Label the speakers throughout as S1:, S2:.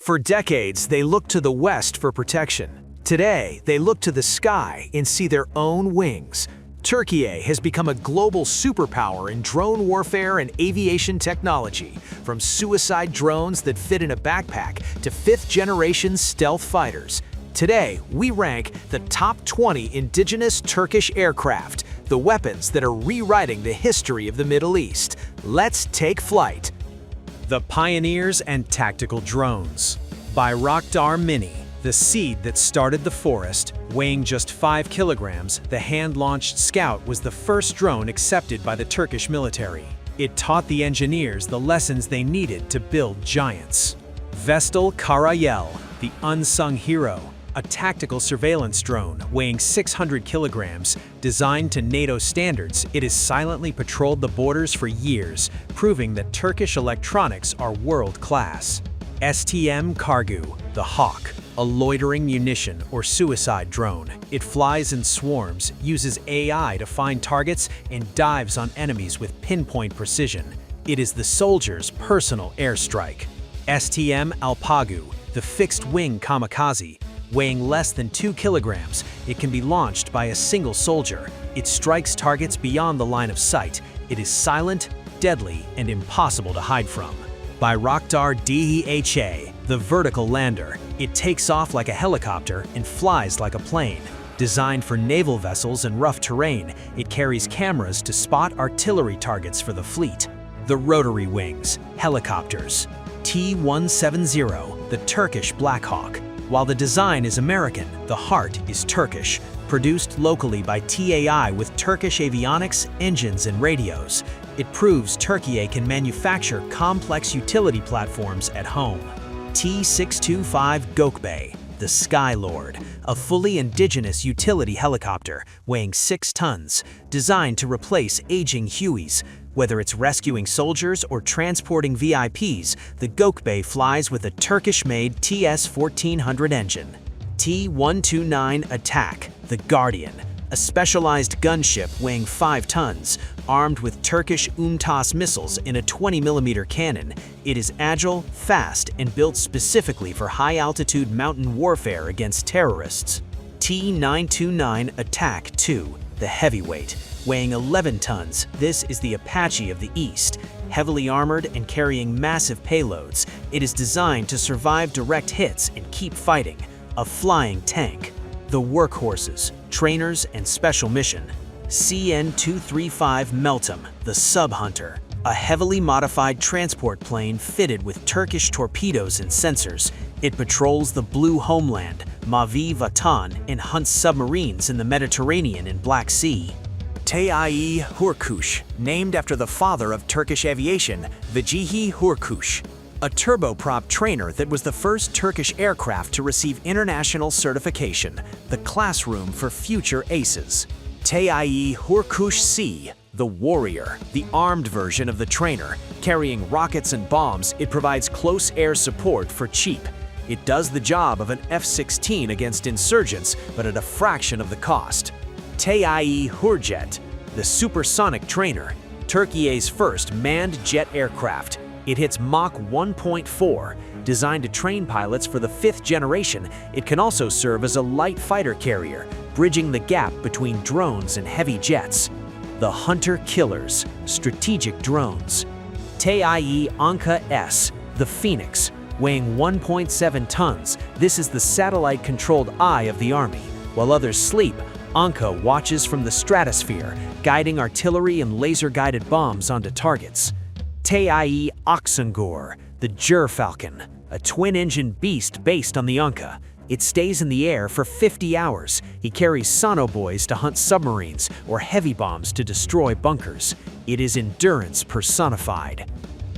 S1: For decades, they looked to the west for protection. Today, they look to the sky and see their own wings. Türkiye has become a global superpower in drone warfare and aviation technology, from suicide drones that fit in a backpack to fifth-generation stealth fighters. Today, we rank the top 20 indigenous Turkish aircraft, the weapons that are rewriting the history of the Middle East. Let's take flight.
S2: The Pioneers and Tactical Drones. Bayraktar Mini, the seed that started the forest. Weighing just 5 kilograms, the hand-launched Scout was the first drone accepted by the Turkish military. It taught the engineers the lessons they needed to build giants. Vestel Karayel, the unsung hero, a tactical surveillance drone weighing 600 kilograms. Designed to NATO standards, it has silently patrolled the borders for years, proving that Turkish electronics are world-class. STM Kargu, the Hawk, a loitering munition or suicide drone. It flies in swarms, uses AI to find targets, and dives on enemies with pinpoint precision. It is the soldier's personal airstrike. STM Alpagu, the fixed-wing Kamikaze. Weighing less than 2 kilograms, it can be launched by a single soldier. It strikes targets beyond the line of sight. It is silent, deadly, and impossible to hide from. Bayraktar TB2, the vertical lander. It takes off like a helicopter and flies like a plane. Designed for naval vessels and rough terrain, it carries cameras to spot artillery targets for the fleet. The rotary wings, helicopters. T-170, the Turkish Black Hawk. While the design is American, the heart is Turkish. Produced locally by TAI with Turkish avionics, engines, and radios, it proves Türkiye can manufacture complex utility platforms at home. T-625 Gökbey, the Sky Lord, a fully indigenous utility helicopter weighing 6 tons, designed to replace aging Hueys. Whether it's rescuing soldiers or transporting VIPs, the Gökbey flies with a Turkish-made TS-1400 engine. T-129 ATAK, the Guardian, a specialized gunship weighing 5 tons, armed with Turkish UMTAS missiles and a 20mm cannon. It is agile, fast, and built specifically for high-altitude mountain warfare against terrorists. T-929 ATAK 2, the heavyweight, weighing 11 tons, this is the Apache of the East. Heavily armored and carrying massive payloads, it is designed to survive direct hits and keep fighting. A flying tank. The workhorses, trainers, and special mission. CN-235 Meltem, the Sub-Hunter, a heavily modified transport plane fitted with Turkish torpedoes and sensors. It patrols the Blue Homeland, Mavi Vatan, and hunts submarines in the Mediterranean and Black Sea. TAI Hurkuş, named after the father of Turkish aviation, Vecihi Hurkuş, a turboprop trainer that was the first Turkish aircraft to receive international certification, the classroom for future aces. TAI Hurkuş C, the Warrior, the armed version of the trainer. Carrying rockets and bombs, it provides close air support for cheap. It does the job of an F-16 against insurgents, but at a fraction of the cost. TAI Hurjet, the supersonic trainer, Türkiye's first manned jet aircraft. It hits Mach 1.4. Designed to train pilots for the 5th generation, it can also serve as a light fighter carrier, bridging the gap between drones and heavy jets. The Hunter Killers, strategic drones. TAI Anka-S, the Phoenix, weighing 1.7 tons. This is the satellite-controlled eye of the Army. While others sleep, Anka watches from the stratosphere, guiding artillery and laser-guided bombs onto targets. TAI Aksungur, the Falcon, a twin-engine beast based on the Anka. It stays in the air for 50 hours. He carries sonobuoys to hunt submarines or heavy bombs to destroy bunkers. It is endurance personified.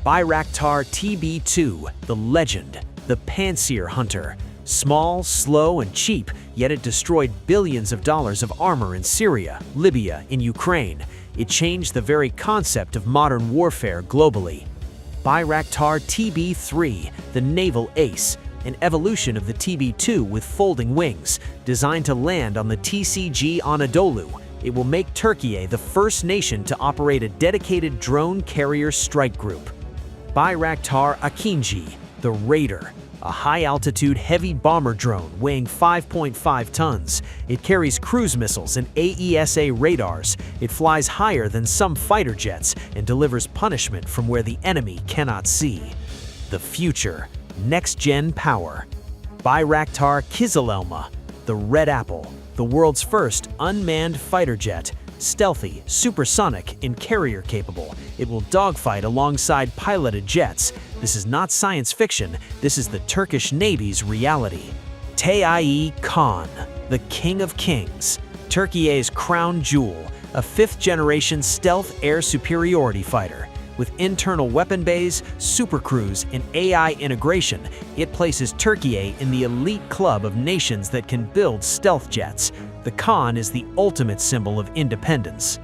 S2: Bayraktar TB2, the legend, the Pantsir Hunter. Small, slow, and cheap, yet it destroyed billions of dollars of armor in Syria, Libya, and Ukraine. It changed the very concept of modern warfare globally. Bayraktar TB3, the naval ace, an evolution of the TB2 with folding wings, designed to land on the TCG Anadolu. It will make Türkiye the first nation to operate a dedicated drone carrier strike group. Bayraktar Akıncı, the Raider,
S1: a high-altitude heavy bomber drone weighing 5.5 tons. It carries cruise missiles and AESA radars. It flies higher than some fighter jets and delivers punishment from where the enemy cannot see. The future, next-gen power. Bayraktar Kızılelma, the Red Apple, the world's first unmanned fighter jet. Stealthy, supersonic, and carrier-capable, it will dogfight alongside piloted jets. This is not science fiction, this is the Turkish Navy's reality. TAI KAAN, the King of Kings, Türkiye's crown jewel, a fifth-generation stealth air superiority fighter. With internal weapon bays, supercruise, and AI integration, it places Türkiye in the elite club of nations that can build stealth jets. The KAAN is the ultimate symbol of independence.